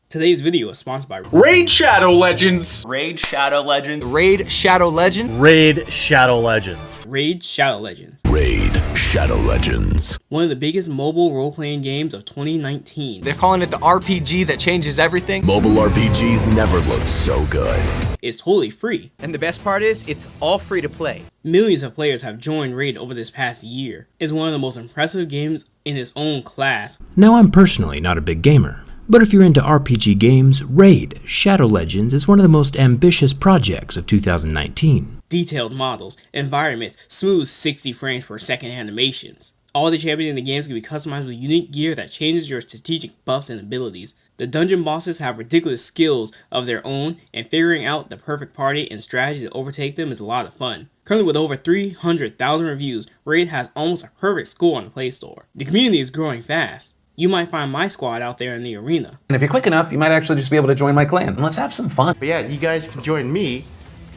Today's video is sponsored by Raid Shadow Legends. Raid Shadow Legends. Raid Shadow Legends. Raid Shadow Legends. Raid Shadow Legends. Raid Shadow Legends. One of the biggest mobile role-playing games of 2019. They're calling it the RPG that changes everything. Mobile RPGs never looked so good. It's totally free. And the best part is, it's all free to play. Millions of players have joined Raid over this past year. It's one of the most impressive games in its own class. Now, I'm personally not a big gamer, but if you're into RPG games, Raid Shadow Legends is one of the most ambitious projects of 2019. Detailed models, environments, smooth 60 frames per second animations. All the champions in the games can be customized with unique gear that changes your strategic buffs and abilities. The dungeon bosses have ridiculous skills of their own, and figuring out the perfect party and strategy to overtake them is a lot of fun. Currently with over 300,000 reviews, Raid has almost a perfect score on the Play Store. The community is growing fast. You might find my squad out there in the arena. And if you're quick enough, you might actually just be able to join my clan. And let's have some fun. But yeah, you guys can join me,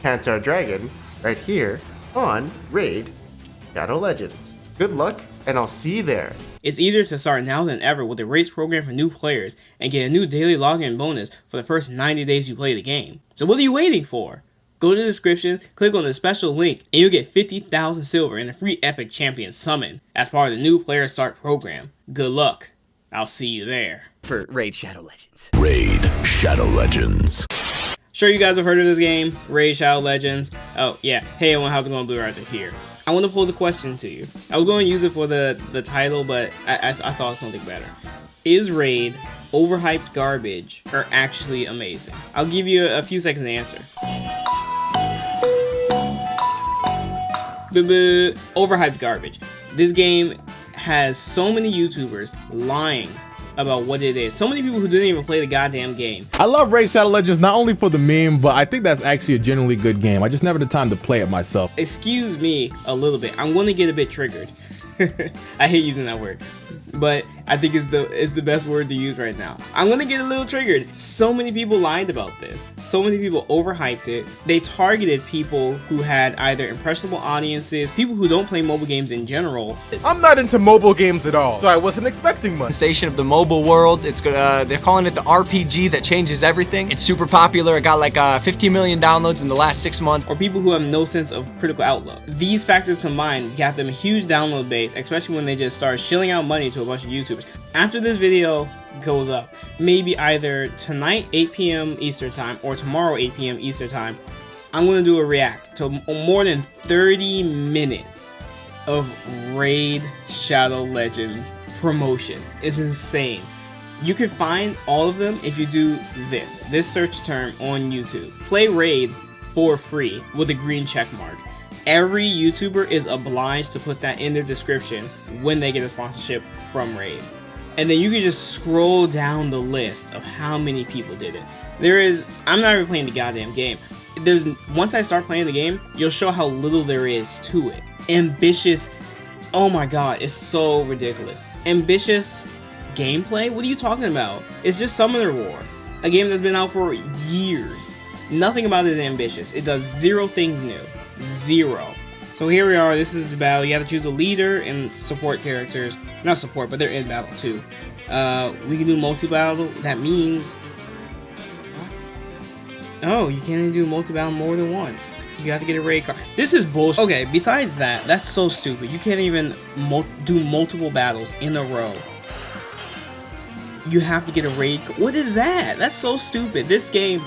Cancer Dragon, right here on Raid Shadow Legends. Good luck, and I'll see you there. It's easier to start now than ever with the race program for new players and get a new daily login bonus for the first 90 days you play the game. So what are you waiting for? Go to the description, click on the special link, and you'll get 50,000 silver and a free epic champion summon as part of the new player start program. Good luck. I'll see you there. For Raid Shadow Legends. Raid Shadow Legends. Sure you guys have heard of this game, Raid Shadow Legends. Oh yeah, hey everyone, how's it going? Blue Riser here. I want to pose a question to you. I was going to use it for the title, but I thought of something better. Is Raid overhyped garbage or actually amazing? I'll give you a few seconds to answer. Overhyped garbage. This game has so many YouTubers lying about what it is. So many people who didn't even play the goddamn game. I love Raid Shadow Legends not only for the meme, but I think that's actually a genuinely good game. I just never had the time to play it myself. Excuse me a little bit. I'm going to get a bit triggered. I hate using that word, but I think it's the best word to use right now. I'm gonna get a little triggered. So many people lied about this. So many people overhyped it. They targeted people who had either impressionable audiences, people who don't play mobile games in general. I'm not into mobile games at all, so I wasn't expecting much. Sensation of the mobile world. It's they're calling it the RPG that changes everything. It's super popular. It got like 15 million downloads in the last 6 months. Or people who have no sense of critical outlook. These factors combined got them a huge download base, especially when they just start shilling out money to a bunch of YouTubers. After this video goes up, maybe either tonight 8 p.m. Eastern time or tomorrow 8 p.m. Eastern time, I'm going to do a react to more than 30 minutes of Raid Shadow Legends promotions. It's insane. You can find all of them if you do this search term on YouTube. Play Raid for free with a green check mark. Every YouTuber is obliged to put that in their description when they get a sponsorship from Raid. And then you can just scroll down the list of how many people did it. I'm not even playing the goddamn game. Once I start playing the game, you'll show how little there is to it. Ambitious, oh my god, it's so ridiculous. Ambitious gameplay? What are you talking about? It's just Summoner War, a game that's been out for years. Nothing about it is ambitious. It does zero things new. Zero. So here we are, this is the battle. You have to choose a leader and support characters. Not support, but they're in battle too. We can do multi-battle. That means... Oh, you can't even do multi-battle more than once. You have to get a raid card. This is bullshit. Okay, besides that, that's so stupid. You can't even do multiple battles in a row. You have to get a raid card. What is that? That's so stupid. This game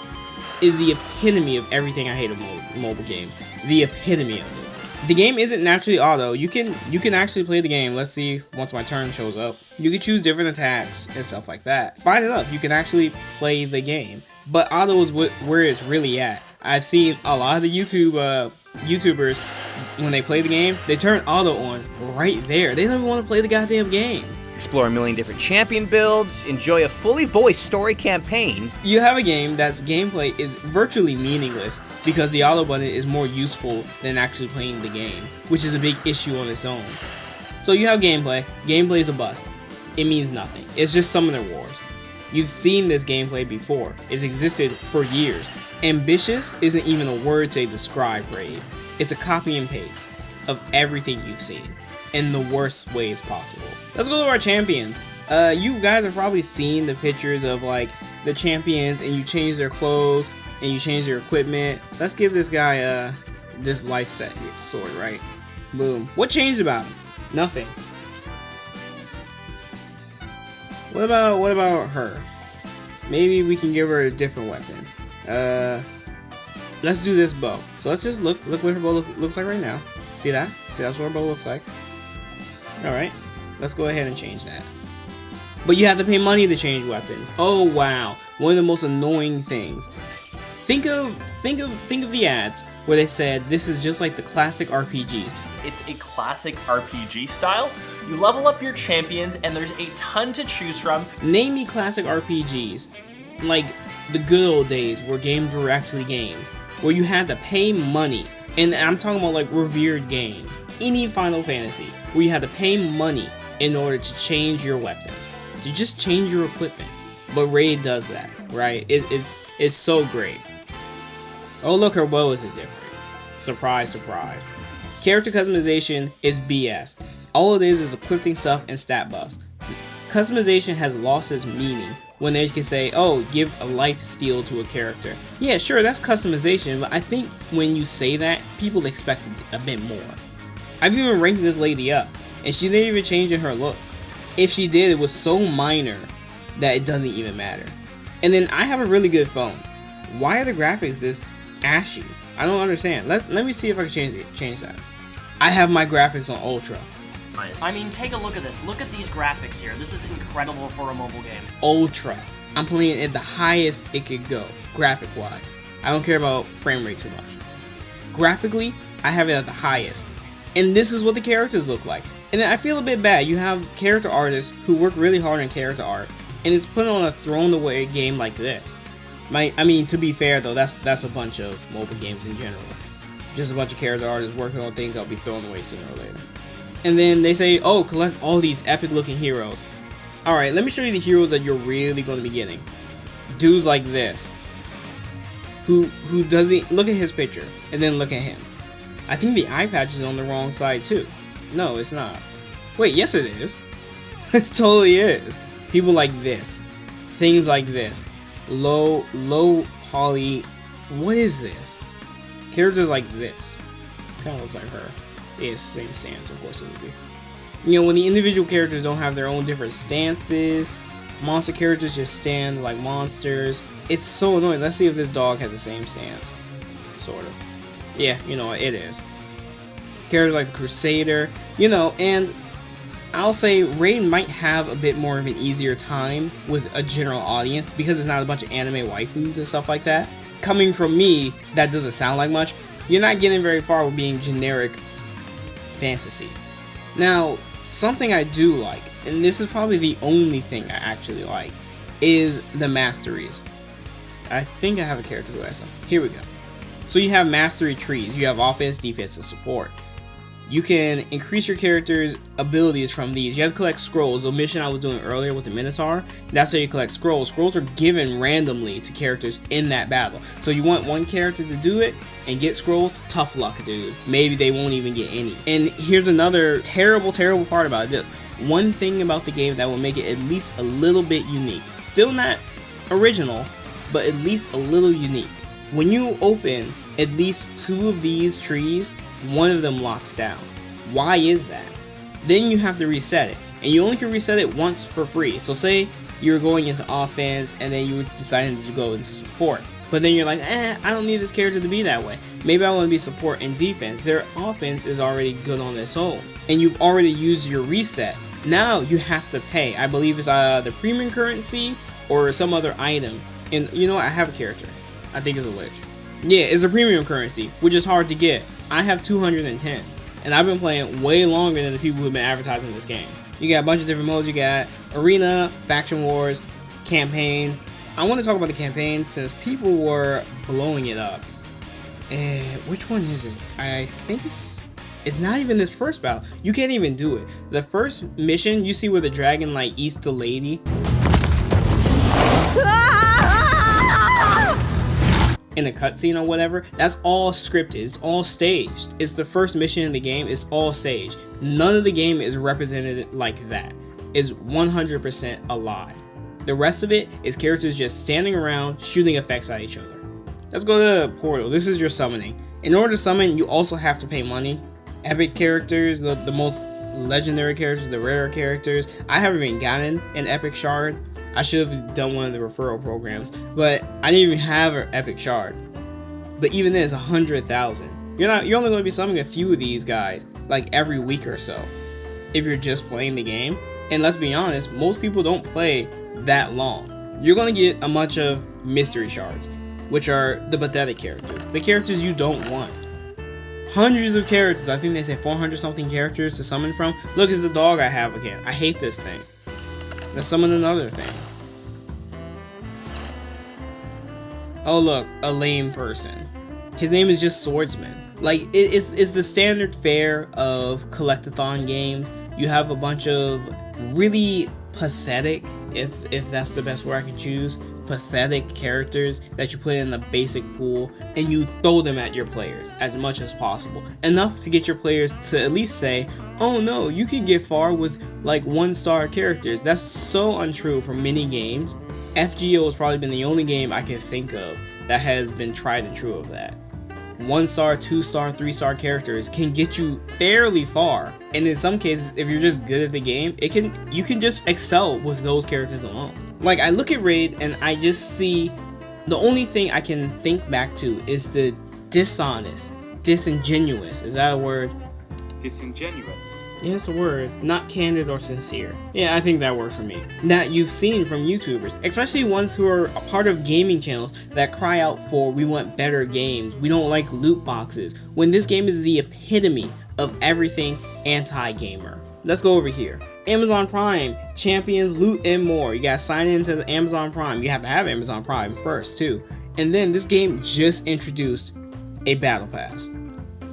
is the epitome of everything I hate of mobile games. The epitome of it. The game isn't naturally auto. You can actually play the game. Let's see once my turn shows up. You can choose different attacks and stuff like that. Fine enough, you can actually play the game. But auto is where it's really at. I've seen a lot of the YouTubers, when they play the game, they turn auto on right there. They don't even want to play the goddamn game. Explore a million different champion builds, enjoy a fully voiced story campaign. You have a game that's gameplay is virtually meaningless because the auto button is more useful than actually playing the game, which is a big issue on its own. So you have gameplay. Gameplay is a bust. It means nothing. It's just Summoner Wars. You've seen this gameplay before. It's existed for years. Ambitious isn't even a word to describe Raid. It's a copy and paste of everything you've seen in the worst ways possible. Let's go to our champions. You guys have probably seen the pictures of like the champions and you change their clothes and you change their equipment. Let's give this guy this life set here, sword, right? Boom. What changed about him? Nothing. What about her? Maybe we can give her a different weapon. Let's do this bow. So let's just look what her bow looks like right now. See that? See, that's what her bow looks like. Alright. Let's go ahead and change that. But you have to pay money to change weapons. Oh wow. One of the most annoying things. Think of the ads where they said this is just like the classic RPGs. It's a classic RPG style. You level up your champions and there's a ton to choose from. Name me classic RPGs. Like the good old days where games were actually games. Where you had to pay money. And I'm talking about like revered games. Any Final Fantasy where you had to pay money in order to change your weapon. To just change your equipment. But Raid does that, right? It's so great. Oh look, her bow isn't different. Surprise, surprise. Character customization is BS. All it is equipping stuff and stat buffs. Customization has lost its meaning when they can say, oh, give a life steal to a character. Yeah, sure, that's customization, but I think when you say that, people expect a bit more. I've even ranked this lady up, and she didn't even change in her look. If she did, it was so minor that it doesn't even matter. And then I have a really good phone. Why are the graphics this ashy? I don't understand. Let me see if I can change that. I have my graphics on ultra. I mean, take a look at this. Look at these graphics here. This is incredible for a mobile game. Ultra. I'm playing at the highest it could go, graphic wise. I don't care about frame rate too much. Graphically, I have it at the highest. And this is what the characters look like. And then I feel a bit bad. You have character artists who work really hard on character art, and it's put on a thrown away game like this. I mean, to be fair though, that's a bunch of mobile games in general. Just a bunch of character artists working on things that'll be thrown away sooner or later. And then they say, oh, collect all these epic looking heroes. Alright, let me show you the heroes that you're really going to be getting. Dudes like this. Who doesn't, look at his picture, and then look at him. I think the eye patch is on the wrong side too. No, it's not. Wait, yes it is. It totally is. People like this. Things like this. Low poly. What is this? Characters like this. Kind of looks like her. Yeah, it's the same stance, of course it would be. You know, when the individual characters don't have their own different stances, monster characters just stand like monsters. It's so annoying. Let's see if this dog has the same stance. Sort of. Yeah, you know, it is. Characters like the Crusader, you know, and I'll say Raid might have a bit more of an easier time with a general audience because it's not a bunch of anime waifus and stuff like that. Coming from me, that doesn't sound like much. You're not getting very far with being generic fantasy. Now, something I do like, and this is probably the only thing I actually like, is the masteries. I think I have a character who has some. Here we go. So you have mastery trees. You have offense, defense, and support. You can increase your character's abilities from these. You have to collect scrolls. The mission I was doing earlier with the Minotaur, that's how you collect scrolls. Scrolls are given randomly to characters in that battle. So you want one character to do it and get scrolls, tough luck, dude. Maybe they won't even get any. And here's another terrible part about it. One thing about the game that will make it at least a little bit unique. Still not original, but at least a little unique. When you open at least 2 of these trees, one of them locks down. Why is that? Then you have to reset it, and you only can reset it once for free. So say you're going into offense and then you decided to go into support, but then you're like, I don't need this character to be that way. Maybe I want to be support and defense. Their offense is already good on its own, and you've already used your reset. Now you have to pay. I believe it's the premium currency or some other item. And you know what? I have a character. I think it's a lich. Yeah, it's a premium currency, which is hard to get. I have 210, and I've been playing way longer than the people who've been advertising this game. You got a bunch of different modes. You got Arena, Faction Wars, Campaign. I want to talk about the campaign since people were blowing it up. Which one is it? I think it's not even this first battle. You can't even do it. The first mission, you see where the dragon like eats the lady. In a cutscene or whatever, that's all scripted, it's all staged. It's the first mission in the game, it's all staged. None of the game is represented like that. It's 100% a lie. The rest of it is characters just standing around shooting effects at each other. Let's go to Portal. This is your summoning. In order to summon, you also have to pay money. Epic characters, the most legendary characters, the rare characters. I haven't even gotten an epic shard. I should have done one of the referral programs, but I didn't even have an epic shard. But even then, it's 100,000. You're only going to be summoning a few of these guys, like every week or so, if you're just playing the game. And let's be honest, most people don't play that long. You're going to get a bunch of mystery shards, which are the pathetic characters, the characters you don't want. Hundreds of characters. I think they say 400 something characters to summon from. Look, it's the dog I have again. I hate this thing. Let's summon another thing. Oh look, a lame person. His name is just Swordsman. Like, it's the standard fare of collectathon games. You have a bunch of really pathetic, if that's the best word I can choose, pathetic characters that you put in the basic pool, and you throw them at your players as much as possible. Enough to get your players to at least say, oh no, you can get far with like 1-star characters. That's so untrue for many games. FGO has probably been the only game I can think of that has been tried and true of that. 1-star, 2-star, 3-star characters can get you fairly far, and in some cases, if you're just good at the game, you can just excel with those characters alone. Like, I look at Raid and I just see the only thing I can think back to is the dishonest, disingenuous. Is that a word? Disingenuous. Yeah, it's a word. Not candid or sincere. Yeah, I think that works for me. That you've seen from YouTubers, especially ones who are a part of gaming channels that cry out for, we want better games, we don't like loot boxes, when this game is the epitome of everything anti-gamer. Let's go over here. Amazon Prime, champions, loot, and more. You gotta sign into the Amazon Prime. You have to have Amazon Prime first too. And then this game just introduced a battle pass.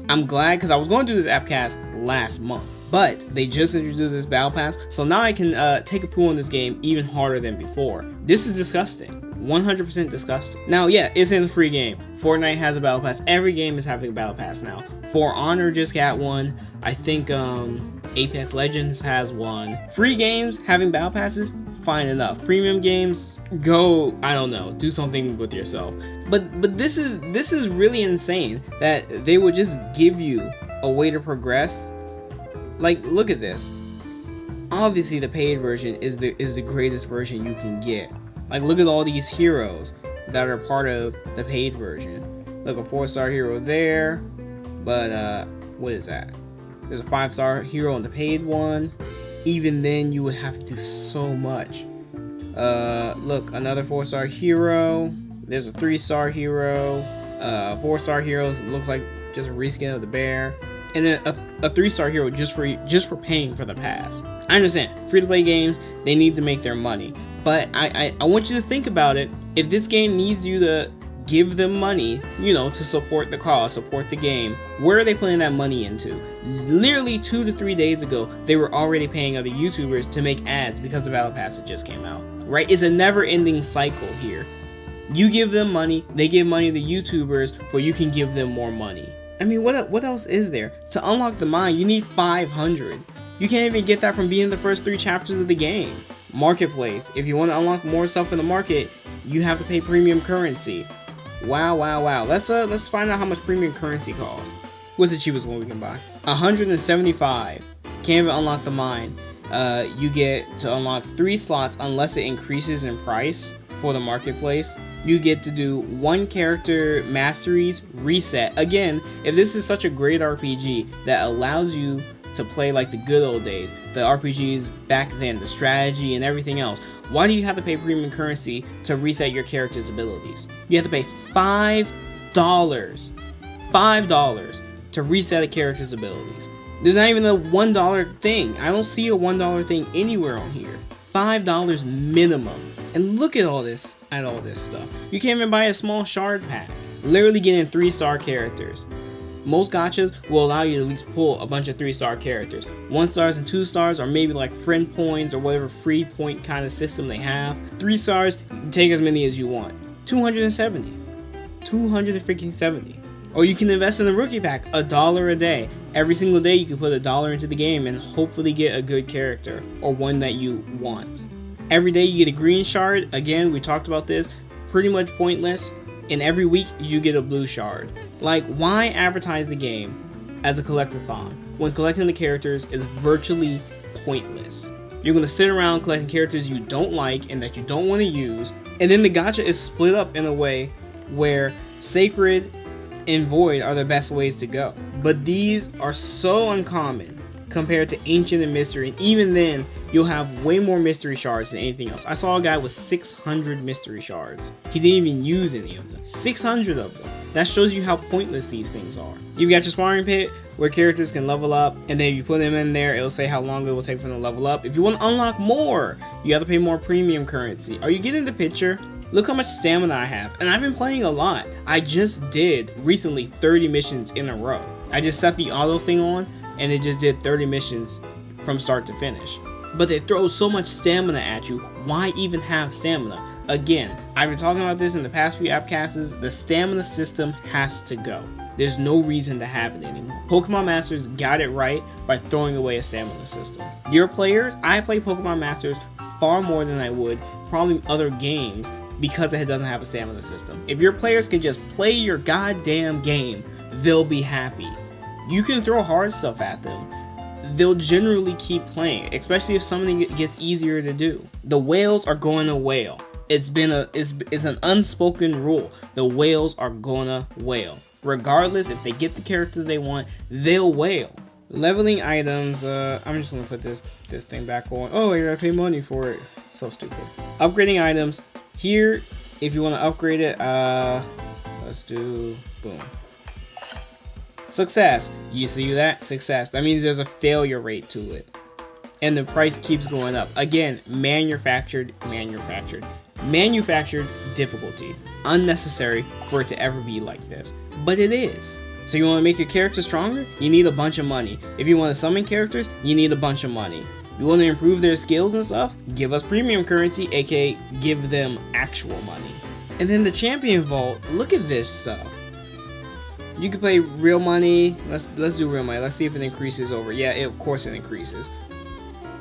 I'm glad, because I was going to do this AppCast last month, but they just introduced this battle pass, so now I can take a pool in this game even harder than before. This is disgusting. 100% disgusting. Now, yeah, it's in the free game. Fortnite has a battle pass. Every game is having a battle pass now. For Honor just got one. I think Apex Legends has one. Free games having battle passes, fine enough. Premium games, go, I don't know, do something with yourself. But this is really insane that they would just give you a way to progress. Like, look at this. Obviously, the paid version is the greatest version you can get. Like, look at all these heroes that are part of the paid version. Look, a 4-star hero there, but what is that? There's a 5-star hero in the paid one. Even then, you would have to do so much. Look, another 4-star hero. There's a 3-star hero. 4-star heroes looks like just a reskin of the bear. And then a 3-star hero just for paying for the pass. I understand, free-to-play games, they need to make their money. But I want you to think about it. If this game needs you to give them money, you know, to support the cause, support the game, where are they putting that money into? Literally 2 to 3 days ago, they were already paying other YouTubers to make ads because the Battle Pass had just came out. Right? It's a never-ending cycle here. You give them money, they give money to YouTubers, for you can give them more money. I mean, what else is there? To unlock the mine, you need 500. You can't even get that from being the first 3 chapters of the game. Marketplace. If you want to unlock more stuff in the market, you have to pay premium currency. Wow. Let's find out how much premium currency costs. What's the cheapest one we can buy? 175. Can't even unlock the mine. You get to unlock 3 slots unless it increases in price for the marketplace. You get to do 1 character masteries reset. Again, if this is such a great RPG that allows you to play like the good old days, the RPGs back then, the strategy and everything else, why do you have to pay premium currency to reset your character's abilities? You have to pay $5 to reset a character's abilities. There's not even a $1 thing. I don't see a $1 thing anywhere on here. $5 minimum. And look at all this stuff. You can't even buy a small shard pack. Literally getting 3-star characters. Most gachas will allow you to at least pull a bunch of 3-star characters. 1-stars and 2-stars are maybe like friend points or whatever free point kind of system they have. 3-stars, you can take as many as you want. 270. 270. Or you can invest in the rookie pack, $1 a day. Every single day you can put $1 into the game and hopefully get a good character or one that you want. Every day you get a green shard. Again, we talked about this. Pretty much pointless. And every week you get a blue shard. Like, why advertise the game as a collectathon when collecting the characters is virtually pointless? You're gonna sit around collecting characters you don't like and that you don't want to use, and then the gacha is split up in a way where Sacred and Void are the best ways to go. But these are so uncommon compared to Ancient and Mystery, and even then you'll have way more mystery shards than anything else. I saw a guy with 600 mystery shards. He didn't even use any of them. 600 of them. That shows you how pointless these things are. You've got your sparring pit where characters can level up, and then if you put them in there, it'll say how long it will take for them to level up. If you want to unlock more, you have to pay more premium currency. Are you getting the picture? Look how much stamina I have, and I've been playing a lot. I just did recently 30 missions in a row. I just set the auto thing on, and it just did 30 missions from start to finish. But they throw so much stamina at you. Why even have stamina? Again, I've been talking about this in the past few AppCasts. The stamina system has to go. There's no reason to have it anymore. Pokemon Masters got it right by throwing away a stamina system. Your players, I play Pokemon Masters far more than I would probably other games because it doesn't have a stamina system. If your players can just play your goddamn game, they'll be happy. You can throw hard stuff at them. They'll generally keep playing, especially if something gets easier to do. The whales are going to whale. It's an unspoken rule. The whales are gonna whale. Regardless if they get the character they want, they'll whale. Leveling items, I'm just gonna put this thing back on. Oh, I gotta pay money for it. So stupid. Upgrading items. Here, if you wanna upgrade it, let's do, boom. Success. You see that? Success. That means there's a failure rate to it. And the price keeps going up. Again, manufactured difficulty. Unnecessary for it to ever be like this. But it is. So you want to make your character stronger? You need a bunch of money. If you want to summon characters, you need a bunch of money. You want to improve their skills and stuff? Give us premium currency, aka give them actual money. And then the champion vault, look at this stuff. You can play real money. Let's do real money. Let's see if it increases over. Yeah, of course it increases.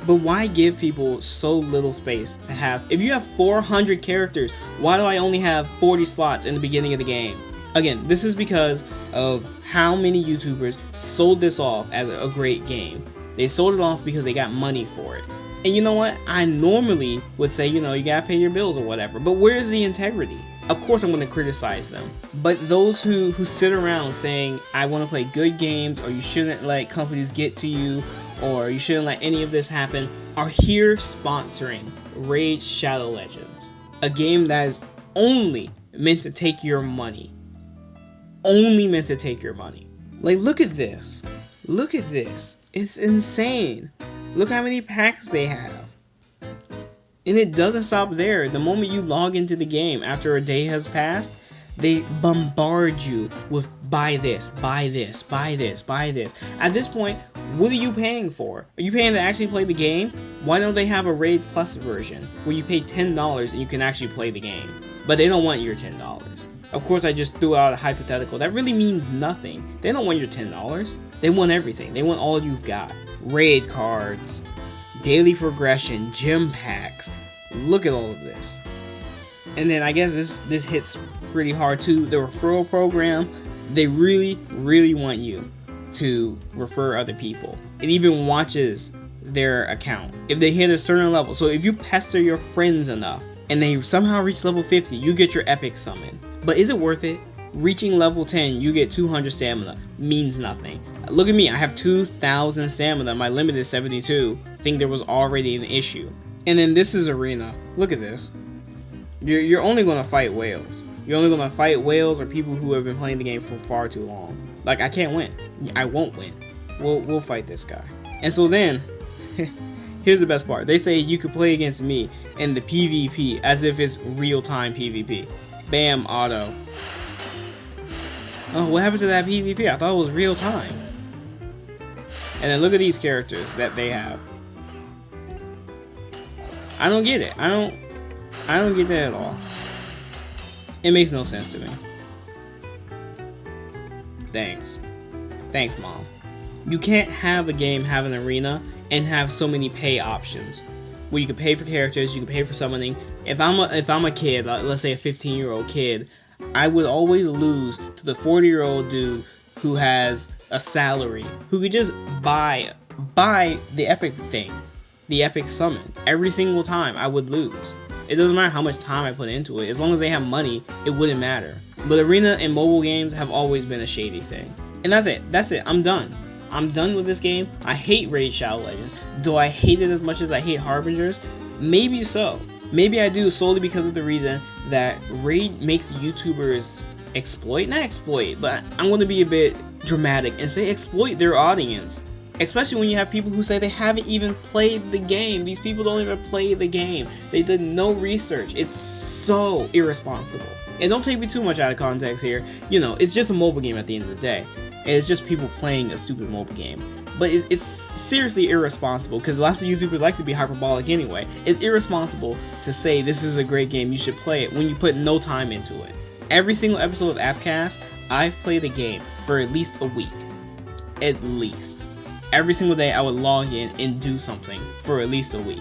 But why give people so little space to have? If you have 400 characters, why do I only have 40 slots in the beginning of the game? Again, this is because of how many YouTubers sold this off as a great game. They sold it off because they got money for it. And you know what? I normally would say, you gotta pay your bills or whatever. But where's the integrity? Of course I'm going to criticize them, but those who sit around saying I want to play good games, or you shouldn't let companies get to you, or you shouldn't let any of this happen, are here sponsoring Raid Shadow Legends, a game that is only meant to take your money. Only meant to take your money. Like, look at this. Look at this. It's insane. Look how many packs they have. And it doesn't stop there. The moment you log into the game after a day has passed, they bombard you with buy this, buy this, buy this, buy this. At this point, what are you paying for? Are you paying to actually play the game? Why don't they have a Raid Plus version where you pay $10 and you can actually play the game? But they don't want your $10. Of course, I just threw out a hypothetical. That really means nothing. They don't want your $10. They want everything. They want all you've got. Raid cards, daily progression, gym packs. Look at all of this. And then I guess this hits pretty hard too. The referral program, they really want you to refer other people. It even watches their account if they hit a certain level. So if you pester your friends enough and they somehow reach level 50, you get your epic summon. But is it worth it? Reaching level 10, you get 200 stamina. Means nothing. Look at me, I have 2,000 stamina. My limit is 72. I think there was already an issue. And then this is arena. Look at this. You're only going to fight whales. You're only going to fight whales or people who have been playing the game for far too long. Like, I can't win. I won't win. We'll fight this guy. And so then, here's the best part. They say you could play against me in the PvP as if it's real-time PvP. Bam, auto. Oh, what happened to that PvP? I thought it was real time. And then look at these characters that they have. I don't get it. I don't get that at all. It makes no sense to me. Thanks. Thanks, Mom. You can't have a game have an arena and have so many pay options. where you can pay for characters, you can pay for summoning. If I'm a kid, let's say a 15-year-old kid, I would always lose to the 40-year-old dude who has a salary, who could just buy the epic thing, the epic summon. Every single time I would lose. It doesn't matter how much time I put into it. As long as they have money, it wouldn't matter. But arena and mobile games have always been a shady thing. And that's it. I'm done. I'm done with this game. I hate Raid Shadow Legends. Do I hate it as much as I hate Harbingers? Maybe so. Maybe I do, solely because of the reason that Raid makes YouTubers not exploit, but I'm going to be a bit dramatic and say exploit their audience. Especially when you have people who say they haven't even played the game. These people don't even play the game. They did no research. It's so irresponsible. And don't take me too much out of context here. You know, it's just a mobile game at the end of the day. And it's just people playing a stupid mobile game. But it's seriously irresponsible, because lots of YouTubers like to be hyperbolic anyway. It's irresponsible to say this is a great game, you should play it, when you put no time into it. Every single episode of AppCast, I've played a game for at least a week. At least. Every single day I would log in and do something for at least a week.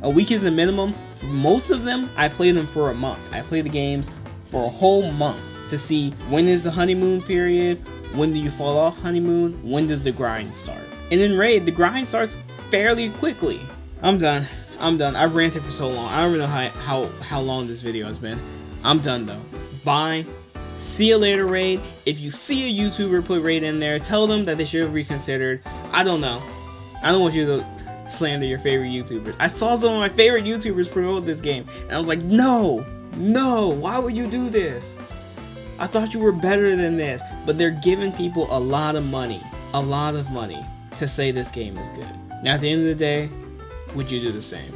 A week is the minimum. For most of them, I play them for a month. I play the games for a whole month to see when is the honeymoon period, when do you fall off honeymoon, when does the grind start. And in Raid, the grind starts fairly quickly. I'm done. I've ranted for so long. I don't even know how long this video has been. I'm done though. Bye. See you later, Raid. If you see a YouTuber put Raid in there, tell them that they should have reconsidered. I don't know. I don't want you to slander your favorite YouTubers. I saw some of my favorite YouTubers promote this game, and I was like, no, why would you do this? I thought you were better than this. But they're giving people a lot of money to say this game is good. Now, at the end of the day, would you do the same?